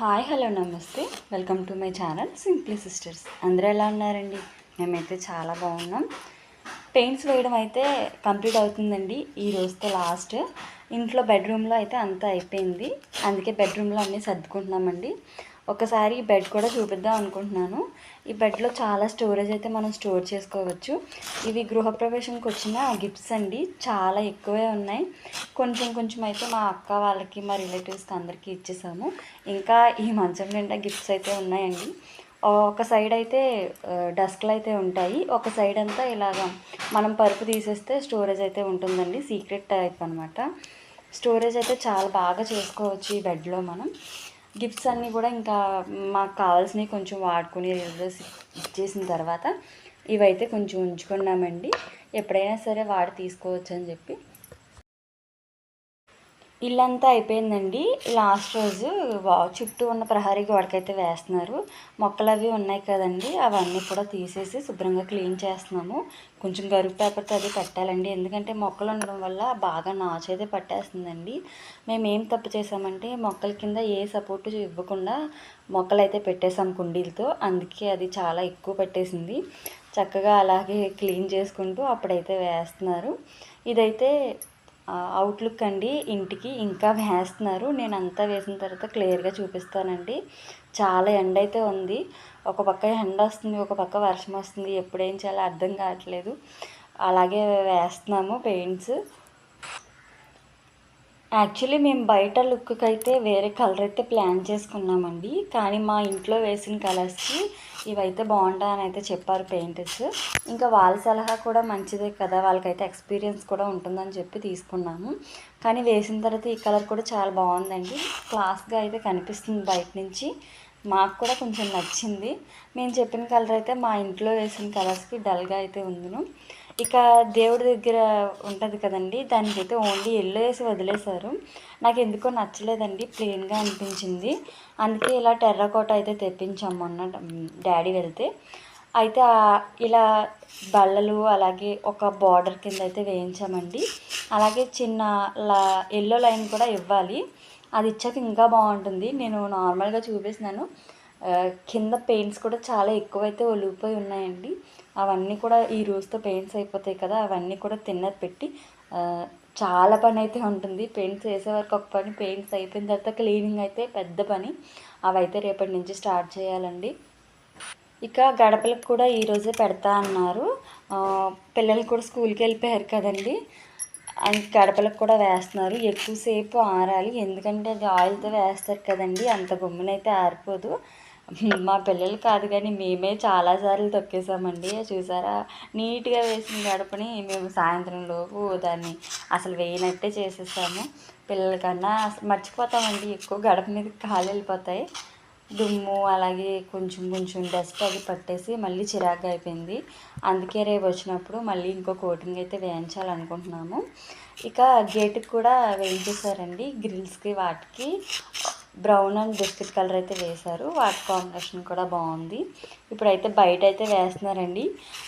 Hi hello నమస్తే welcome to my channel simply sisters. అందరూ ఎలా ఉన్నారండి? మేమైతే చాలా బాగున్నాం. పెయింట్స్ వేయడం అయితే కంప్లీట్ అవుతుందండి. ఈ రోజుతో లాస్ట్. ఇంట్లో బెడ్రూమ్లో అయితే అంతా అయిపోయింది. అందుకే బెడ్రూమ్లో అన్నీ సర్దుకుంటున్నామండి. ఒకసారి ఈ బెడ్ కూడా చూపిద్దాం అనుకుంటున్నాను. ఈ బెడ్లో చాలా స్టోరేజ్ అయితే మనం స్టోర్ చేసుకోవచ్చు. ఇవి గృహప్రవేశంకి వచ్చిన గిఫ్ట్స్ అండి. చాలా ఎక్కువే ఉన్నాయి. కొంచెం కొంచెం అయితే మా అక్క వాళ్ళకి, మా రిలేటివ్స్కి అందరికీ ఇచ్చేసాము. ఇంకా ఈ మంచం నిండా గిఫ్ట్స్ అయితే ఉన్నాయండి. ఒక సైడ్ అయితే డస్క్లు అయితే ఉంటాయి. ఒక సైడ్ అంతా ఇలాగా మనం పరుపు తీసేస్తే స్టోరేజ్ అయితే ఉంటుందండి. సీక్రెట్ టైప్ అనమాట. స్టోరేజ్ అయితే చాలా బాగా చేసుకోవచ్చు ఈ బెడ్లో మనం. గిఫ్ట్స్ అన్నీ కూడా ఇంకా మాకు కావాల్సినవి కొంచెం వాడుకుని ఇచ్చేసిన తర్వాత ఇవైతే కొంచెం ఉంచుకున్నామండి. ఎప్పుడైనా సరే వాడి తీసుకోవచ్చు అని చెప్పి. ఇల్లంతా అయిపోయిందండి. లాస్ట్ రోజు చుట్టూ ఉన్న ప్రహరీ గోడకైతే వేస్తున్నారు. మొక్కలు అవి ఉన్నాయి కదండి, అవన్నీ కూడా తీసేసి శుభ్రంగా క్లీన్ చేస్తున్నాము. కొంచెం గరుగు పేపర్తో అది పెట్టాలండి, ఎందుకంటే మొక్కలు ఉండడం వల్ల బాగా నాచు అయితే పట్టేస్తుందండి. మేము ఏం తప్పు చేసామంటే మొక్కల కింద ఏ సపోర్టు ఇవ్వకుండా మొక్కలు అయితే పెట్టేసాం కుండీలతో. అందుకే అది చాలా ఎక్కువ పెట్టేసింది. చక్కగా అలాగే క్లీన్ చేసుకుంటూ అప్పుడైతే వేస్తున్నారు. ఇదైతే అవుట్లుక్ అండి. ఇంటికి ఇంకా వేస్తున్నారు. నేను అంతా వేసిన తర్వాత క్లియర్గా చూపిస్తానండి. చాలా ఎండ అయితే ఉంది. ఒక పక్క ఎండ వస్తుంది, ఒక పక్క వర్షం వస్తుంది. ఎప్పుడేం చేయాలో అర్థం కావట్లేదు. అలాగే వేస్తున్నాము పెయింట్స్. యాక్చువల్లీ మేము బయట లుక్కి అయితే వేరే కలర్ అయితే ప్లాన్ చేసుకున్నామండి. కానీ మా ఇంట్లో వేసిన కలర్స్కి ఇవైతే బాగుంటాయని అయితే చెప్పారు పెయింటర్స్. ఇంకా వాళ్ళ సలహా కూడా మంచిదే కదా, వాళ్ళకైతే ఎక్స్పీరియన్స్ కూడా ఉంటుందని చెప్పి తీసుకున్నాము. కానీ వేసిన తర్వాత ఈ కలర్ కూడా చాలా బాగుందండి. క్లాస్గా అయితే కనిపిస్తుంది బయట నుంచి. మాకు కూడా కొంచెం నచ్చింది. మేము చెప్పిన కలర్ అయితే మా ఇంట్లో వేసిన కలర్స్కి డల్గా అయితే ఉందిను. ఇక దేవుడి దగ్గర ఉంటుంది కదండి, దానికైతే ఓన్లీ ఎల్లో వేసి వదిలేశారు. నాకు ఎందుకో నచ్చలేదండి, ప్లెయిన్గా అనిపించింది. అందుకే ఇలా టెర్రకోట అయితే తెప్పించాం మొన్న డాడీ వెళ్తే. అయితే ఇలా బల్లలు అలాగే ఒక బార్డర్ కింద అయితే వేయించామండి. అలాగే చిన్న ఎల్లో లైన్ కూడా ఇవ్వాలి. అది ఇచ్చాక ఇంకా బాగుంటుంది. నేను నార్మల్గా చూపిస్తున్నాను. కింద పెయింట్స్ కూడా చాలా ఎక్కువైతే ఒలిగిపోయి ఉన్నాయండి. అవన్నీ కూడా ఈ రోజుతో పెయింట్స్ అయిపోతాయి కదా, అవన్నీ కూడా తిన్నది పెట్టి చాలా పని అయితే ఉంటుంది. పెయింట్స్ వేసే వరకు ఒక పని, పెయింట్స్ అయిపోయిన తర్వాత క్లీనింగ్ అయితే పెద్ద పని. అవైతే రేపటి నుంచి స్టార్ట్ చేయాలండి. ఇక గడపలకు కూడా ఈరోజే పెడతా అన్నారు. పిల్లలు కూడా స్కూల్కి వెళ్ళిపోయారు కదండి, గడపలకు కూడా వేస్తున్నారు. ఎక్కువసేపు ఆరాలి, ఎందుకంటే అది ఆయిల్తో వేస్తారు కదండి, అంత గమ్మునైతే ఆరిపోదు. మా పిల్లలు కాదు కానీ మేమే చాలాసార్లు తొక్కేసామండి. చూసారా, నీట్గా వేసిన గడపని మేము సాయంత్రం లోపు దాన్ని అసలు వేయనట్టే చేసేసాము. పిల్లలకన్నా అసలు మర్చిపోతామండి, ఎక్కువ గడప మీద కాలు వెళ్ళిపోతాయి. దుమ్ము అలాగే కొంచెం కొంచెం డస్ట్ అది పట్టేసి మళ్ళీ చిరాగ్గా అయిపోయింది. అందుకే రేపు వచ్చినప్పుడు మళ్ళీ ఇంకో కోటింగ్ అయితే వేయించాలనుకుంటున్నాము. ఇక గేటుకి కూడా వేయించేసారండి. గ్రిల్స్కి వాటికి బ్రౌన్ అండ్ బిస్కెట్ కలర్ అయితే వేశారు. వాటి కాంబినేషన్ కూడా బాగుంది. ఇప్పుడైతే బయట అయితే వేస్తున్నారండి.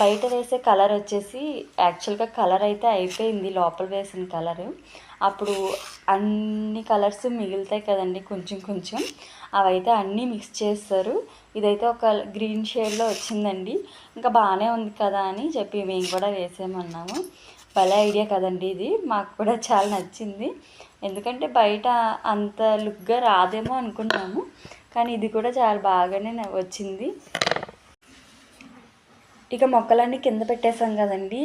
బయట వేసే కలర్ వచ్చేసి యాక్చువల్గా కలర్ అయితే అయిపోయింది, లోపల వేసిన కలరు. అప్పుడు అన్ని కలర్స్ మిగులుతాయి కదండి కొంచెం కొంచెం, అవైతే అన్నీ మిక్స్ చేస్తారు. ఇదైతే ఒక గ్రీన్ షేడ్లో వచ్చిందండి. ఇంకా బాగానే ఉంది కదా అని చెప్పి మేము కూడా వేసేయమన్నాము. భలే ఐడియా కదండి ఇది, మాకు కూడా చాలా నచ్చింది. ఎందుకంటే బయట అంత లుక్గా రాదేమో అనుకున్నాము, కానీ ఇది కూడా చాలా బాగానే వచ్చింది. ఇక మొక్కలన్నీ కింద పెట్టేసాం కదండి.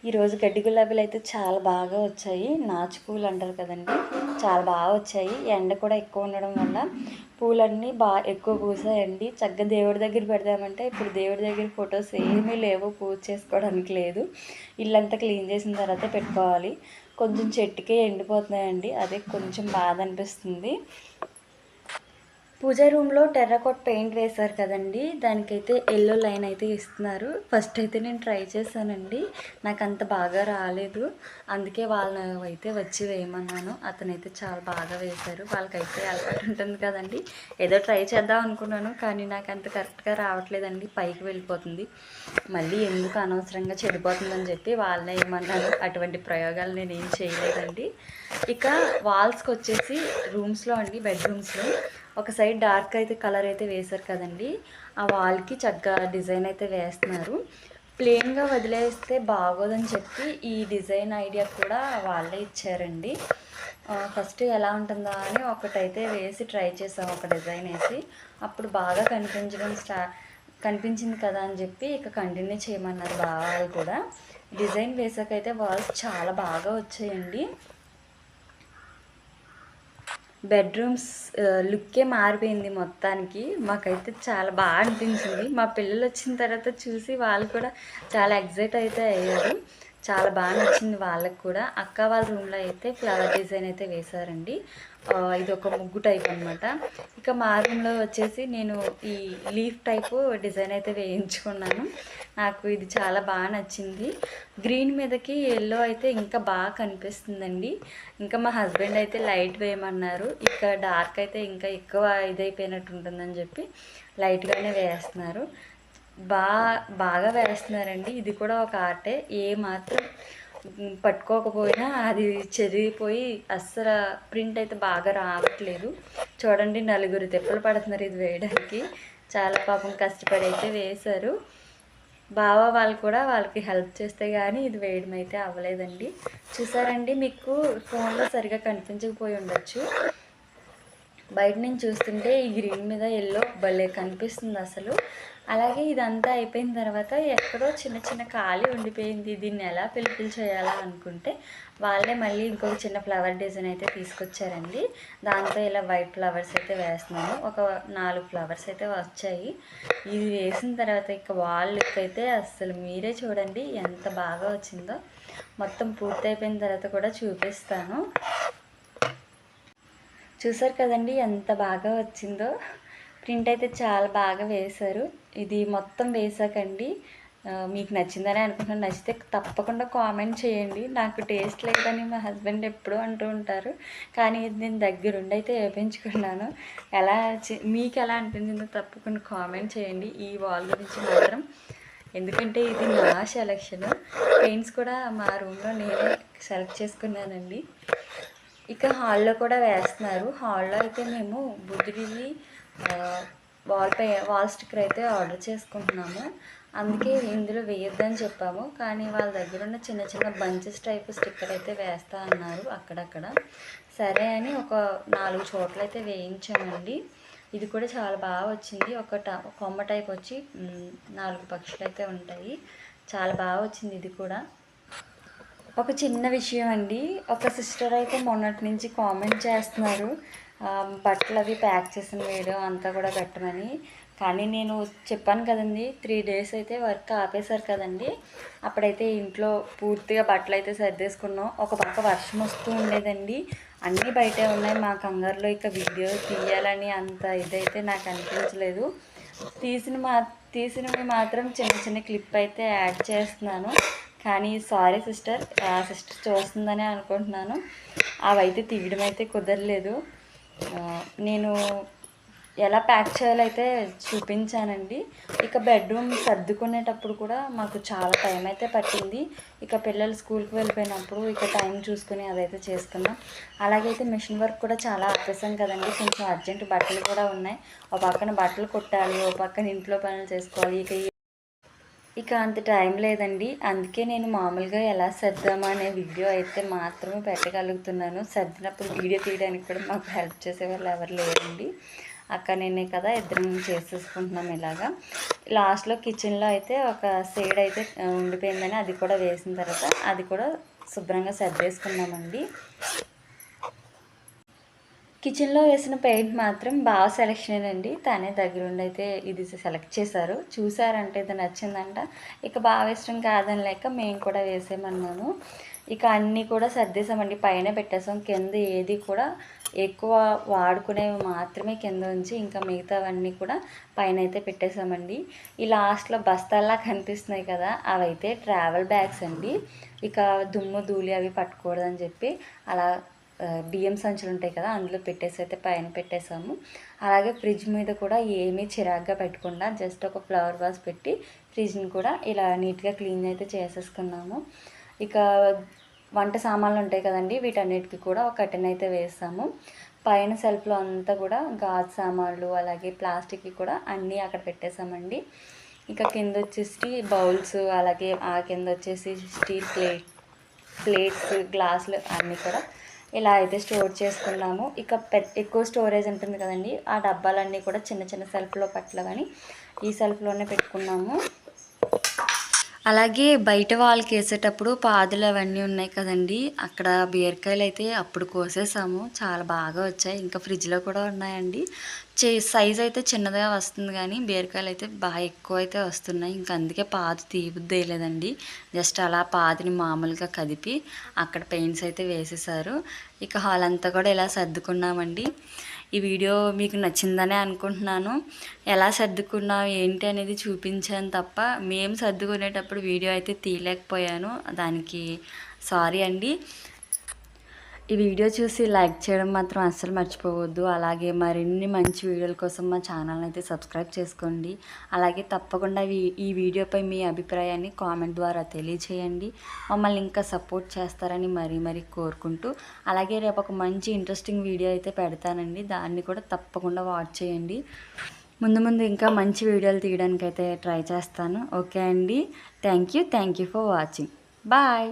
ఈరోజు గడ్డి గులాబీలు అయితే చాలా బాగా వచ్చాయి. నాచు పూలు అంటారు కదండి, చాలా బాగా వచ్చాయి. ఎండ కూడా ఎక్కువ ఉండడం వల్ల పూలన్నీ బాగా ఎక్కువ పూసాయండి. చక్కగా దేవుడి దగ్గర పెడదామంటే ఇప్పుడు దేవుడి దగ్గర ఫొటోస్ ఏమీ లేవు, పూజ చేసుకోవడానికి లేదు. ఇల్లంతా క్లీన్ చేసిన తర్వాత పెట్టుకోవాలి. కొంచెం చెట్టుకే ఎండిపోతున్నాయండి, అదే కొంచెం బాధ అనిపిస్తుంది. పూజా రూమ్లో టెర్రకోట్ పెయింట్ వేశారు కదండి, దానికైతే ఎల్లో లైన్ అయితే ఇస్తున్నారు. ఫస్ట్ అయితే నేను ట్రై చేశానండి, నాకు అంత బాగా రాలేదు. అందుకే వాళ్ళని అయితే వచ్చి వేయమన్నాను. అతనైతే చాలా బాగా వేశారు. వాళ్ళకైతే అలవాటు ఉంటుంది కదండి, ఏదో ట్రై చేద్దాం అనుకున్నాను, కానీ నాకు అంత కరెక్ట్గా రావట్లేదండి, పైకి వెళ్ళిపోతుంది. మళ్ళీ ఎందుకు అనవసరంగా చెడిపోతుందని చెప్పి వాళ్ళనే ఏమన్నాను. అటువంటి ప్రయోగాలు నేను ఏం చేయలేదండి. ఇక వాల్స్కి వచ్చేసి రూమ్స్లో అండి, బెడ్రూమ్స్లో ఒక సైడ్ డార్క్ అయితే కలర్ అయితే వేశారు కదండి, ఆ వాల్కి చక్కగా డిజైన్ అయితే వేస్తున్నారు. ప్లెయిన్గా వదిలేస్తే బాగోదని చెప్పి ఈ డిజైన్ ఐడియా కూడా వాళ్ళే ఇచ్చారండి. ఫస్ట్ ఎలా ఉంటుందా అని ఒకటైతే వేసి ట్రై చేసాం, ఒక డిజైన్ వేసి. అప్పుడు బాగా కనిపించింది కదా అని చెప్పి ఇక కంటిన్యూ చేయమన్నారు బాగా కూడా. డిజైన్ వేసాకైతే వాల్స్ చాలా బాగా వచ్చాయండి. బెడ్రూమ్స్ లుక్కే మారిపోయింది మొత్తానికి. మాకైతే చాలా బాగా అనిపించింది. మా పిల్లలు వచ్చిన తర్వాత చూసి వాళ్ళు కూడా చాలా ఎగ్జైట్ అయితే అయ్యారు. చాలా బాగా నచ్చింది వాళ్ళకి కూడా. అక్క వాళ్ళ రూమ్లో అయితే ఫ్లవర్ డిజైన్ అయితే వేశారండి. ఇది ఒక ముగ్గు టైప్ అనమాట. ఇక మా రూమ్లో వచ్చేసి నేను ఈ లీఫ్ టైపు డిజైన్ అయితే వేయించుకున్నాను. నాకు ఇది చాలా బాగా నచ్చింది. గ్రీన్ మీదకి ఎల్లో అయితే ఇంకా బాగా కనిపిస్తుందండి. ఇంకా మా హస్బెండ్ అయితే లైట్ వేయమన్నారు. ఇక డార్క్ అయితే ఇంకా ఎక్కువ ఇదైపోయినట్టు ఉంటుందని చెప్పి లైట్గానే వేస్తున్నారు. బాగా వేస్తున్నారండి. ఇది కూడా ఒక ఆర్టే. ఏ మాత్రం పట్టుకోకపోయినా అది చెరిగిపోయి అస్సలు ప్రింట్ అయితే బాగా రావట్లేదు. చూడండి, నలుగురు తిప్పలు పడుతున్నారు ఇది వేయడానికి. చాలా పాపం కష్టపడి అయితే వేశారు. వాళ్ళు కూడా వాళ్ళకి హెల్ప్ చేస్తే కానీ ఇది వేయడం అయితే అవ్వలేదండి. చూసారండి, మీకు ఫోన్లో సరిగా కనిపించకపోయి ఉండొచ్చు. బయట నుంచి చూస్తుంటే ఈ గ్రీన్ మీద ఎల్లో భలే కనిపిస్తుంది అసలు. అలాగే ఇదంతా అయిపోయిన తర్వాత ఎక్కడో చిన్న చిన్న ఖాళీ ఉండిపోయింది, దీన్ని ఎలా ఫిల్ చేయాలా అనుకుంటే వాళ్ళే మళ్ళీ ఇంకొక చిన్న ఫ్లవర్ డిజైన్ అయితే తీసుకొచ్చారండి. దాంతో ఇలా వైట్ ఫ్లవర్స్ అయితే వేస్తున్నాను. ఒక 4 ఫ్లవర్స్ అయితే వచ్చాయి. ఇది వేసిన తర్వాత ఇక వాల్ లుక్ అయితే అస్సలు మీరే చూడండి ఎంత బాగా వచ్చిందో. మొత్తం పూర్తి అయిపోయిన తర్వాత కూడా చూపిస్తాను. చూసారు కదండి ఎంత బాగా వచ్చిందో. ప్రింట్ అయితే చాలా బాగా వేశారు. ఇది మొత్తం వేసాకండి మీకు నచ్చిందని అనుకుంటున్నాను. నచ్చితే తప్పకుండా కామెంట్ చేయండి. నాకు టేస్ట్ లేదని మా హస్బెండ్ ఎప్పుడూ అంటూ ఉంటారు, కానీ ఇది నేను దగ్గరుండి అయితే వేయించుకున్నాను. మీకు ఎలా అనిపించిందో తప్పకుండా కామెంట్ చేయండి ఈ వాల్ గురించి మాత్రం. ఎందుకంటే ఇది నా సెలెక్షన్. పెయింట్స్ కూడా మా రూమ్లో నేనే సెలెక్ట్ చేసుకున్నానండి. ఇక హాల్లో కూడా వేస్తున్నారు. హాల్లో అయితే మేము బుద్ధుడివి వాల్ స్టిక్కర్ అయితే ఆర్డర్ చేసుకుంటున్నాము. అందుకే ఇందులో వేయొద్దని చెప్పాము, కానీ వాళ్ళ దగ్గర ఉన్న చిన్న చిన్న బంచెస్ టైప్ స్టిక్కర్ అయితే వేస్తా అన్నారు అక్కడక్కడ. సరే అని ఒక 4 చోట్ల అయితే వేయించామండి. ఇది కూడా చాలా బాగా వచ్చింది. ఒక కొమ్మ టైప్ వచ్చి 4 పక్షులు అయితే ఉంటాయి. చాలా బాగా వచ్చింది ఇది కూడా. ఒక చిన్న విషయం అండి, ఒక సిస్టర్ అయితే మొన్నటి నుంచి కామెంట్ చేస్తున్నారు బట్టలు అవి ప్యాక్ చేసిన వీడియో అంతా కూడా పెట్టమని. కానీ నేను చెప్పాను కదండి 3 డేస్ అయితే వర్క్ ఆపేశారు కదండి. అప్పుడైతే ఇంట్లో పూర్తిగా బట్టలు అయితే సర్దేసుకున్నాం. ఒక పక్క వర్షం వస్తూ ఉండేదండి. అన్నీ బయటే ఉన్నాయి. మా కంగారులో ఇక వీడియో తీయాలని అంత ఇదైతే నాకు అనిపించలేదు. తీసినవి మాత్రం చిన్న చిన్న క్లిప్ అయితే యాడ్ చేస్తున్నాను. కానీ సారీ సిస్టర్, ఆ సిస్టర్ చూస్తుందని అనుకుంటున్నాను. అవైతే తీయడం అయితే కుదరలేదు. నేను ఎలా ప్యాక్ చేయాలైతే చూపించానండి. ఇక బెడ్రూమ్ సర్దుకునేటప్పుడు కూడా మాకు చాలా టైం అయితే పట్టింది. ఇక పిల్లలు స్కూల్కి వెళ్ళిపోయినప్పుడు ఇక టైం చూసుకుని అదైతే చేసుకున్నాం. అలాగైతే మిషన్ వర్క్ కూడా చాలా ఆపేసాం కదండి. కొంచెం అర్జెంట్ బట్టలు కూడా ఉన్నాయి. ఒక పక్కన బట్టలు కుట్టాలి, ఒక పక్కన ఇంట్లో పనులు చేసుకోవాలి. ఇక అంత టైం లేదండి. అందుకే నేను మామూలుగా ఎలా సర్దామా అనే వీడియో అయితే మాత్రమే పెట్టగలుగుతున్నాను. సర్దినప్పుడు వీడియో తీయడానికి కూడా మాకు హెల్ప్ చేసేవాళ్ళు ఎవరు లేరండి. అక్క నేనే కదా, ఇద్దరం చేసేసుకుంటున్నాం ఇలాగా. లాస్ట్లో కిచెన్లో అయితే ఒక సైడ్ అయితే ఉండిపోయిందని అది కూడా వేసిన తర్వాత అది కూడా శుభ్రంగా సర్దేసుకున్నామండి. కిచెన్లో వేసిన పెయింట్ మాత్రం బాగా సెలెక్షన్ అండి. తనే దగ్గరుండి అయితే ఇది సెలెక్ట్ చేశారు. చూసారంటే ఇది నచ్చిందంట. ఇక బాగా ఇష్టం కాదని లేక మేము కూడా వేసేయమన్నాను. ఇక అన్నీ కూడా సర్దేశామండి. పైన పెట్టేసాం. కింద ఏది కూడా ఎక్కువ వాడుకునేవి మాత్రమే కింద ఉంచి ఇంకా మిగతావన్నీ కూడా పైన అయితే పెట్టేశామండి. ఈ లాస్ట్లో బస్తాల్లా కనిపిస్తున్నాయి కదా, అవైతే ట్రావెల్ బ్యాగ్స్ అండి. ఇక దుమ్ము ధూళి అవి పట్టకూడదని చెప్పి అలా బియ్యం సంచులు ఉంటాయి కదా, అందులో పెట్టేసి అయితే పైన పెట్టేసాము. అలాగే ఫ్రిడ్జ్ మీద కూడా ఏమీ చిరాగ్గా పెట్టకుండా జస్ట్ ఒక ఫ్లవర్ వాస్ పెట్టి ఫ్రిడ్జ్ని కూడా ఇలా నీట్గా క్లీన్ అయితే చేసేసుకున్నాము. ఇక వంట సామాన్లు ఉంటాయి కదండి, వీటన్నిటికీ కూడా ఒక కర్టెన్ అయితే వేసాము. పైన సెల్ఫ్లో అంతా కూడా గాజు సామాన్లు అలాగే ప్లాస్టిక్వి కూడా అన్నీ అక్కడ పెట్టేసామండి. ఇంకా కింద వచ్చేసి బౌల్స్, అలాగే ఆ కింద వచ్చేసి స్టీల్ ప్లేట్స్, గ్లాసులు అన్నీ కూడా ఇలా అయితే స్టోర్ చేసుకున్నాము. ఇక ఎక్కువ స్టోరేజ్ ఉంటుంది కదండి, ఆ డబ్బాలన్నీ కూడా చిన్న చిన్న సెల్ఫ్లో పట్ల ఈ సెల్ఫ్లోనే పెట్టుకున్నాము. అలాగే బయట వాళ్ళకి వేసేటప్పుడు పాదులు అవన్నీ ఉన్నాయి కదండి, అక్కడ బీరకాయలు అయితే అప్పుడు కోసేసాము, చాలా బాగా వచ్చాయి. ఇంకా ఫ్రిడ్జ్లో కూడా ఉన్నాయండి. సైజ్ అయితే చిన్నదిగా వస్తుంది కానీ బీరకాయలు అయితే బాగా ఎక్కువ అయితే వస్తున్నాయి. ఇంకా అందుకే పాదు తీయబుద్ధి వేయలేదండి. జస్ట్ అలా పాదిని మామూలుగా కదిపి అక్కడ పెయింట్స్ అయితే వేసేసారు. ఇక హాల్ అంతా కూడా ఇలా సర్దుకున్నామండి. ఈ వీడియో మీకు నచ్చిందనే అనుకుంటున్నాను. ఎలా సర్దుకున్నాం ఏంటి అనేది చూపించాను తప్ప మేము సర్దుకునేటప్పుడు వీడియో అయితే తీయలేకపోయాను. దానికి సారీ అండి. ఈ వీడియో చూసి లైక్ చేయడం మాత్రం అస్సలు మర్చిపోవద్దు. అలాగే మరిన్ని మంచి వీడియోల కోసం మా ఛానల్ని అయితే సబ్స్క్రైబ్ చేసుకోండి. అలాగే తప్పకుండా ఈ వీడియోపై మీ అభిప్రాయాన్ని కామెంట్ ద్వారా తెలియచేయండి. మమ్మల్ని ఇంకా సపోర్ట్ చేస్తారని మరీ కోరుకుంటూ, అలాగే రేపు ఒక మంచి ఇంట్రెస్టింగ్ వీడియో అయితే పెడతానండి, దాన్ని కూడా తప్పకుండా వాచ్ చేయండి. ముందు ఇంకా మంచి వీడియోలు తీయడానికి అయితే ట్రై చేస్తాను. ఓకే అండి, thank you for watching. Bye.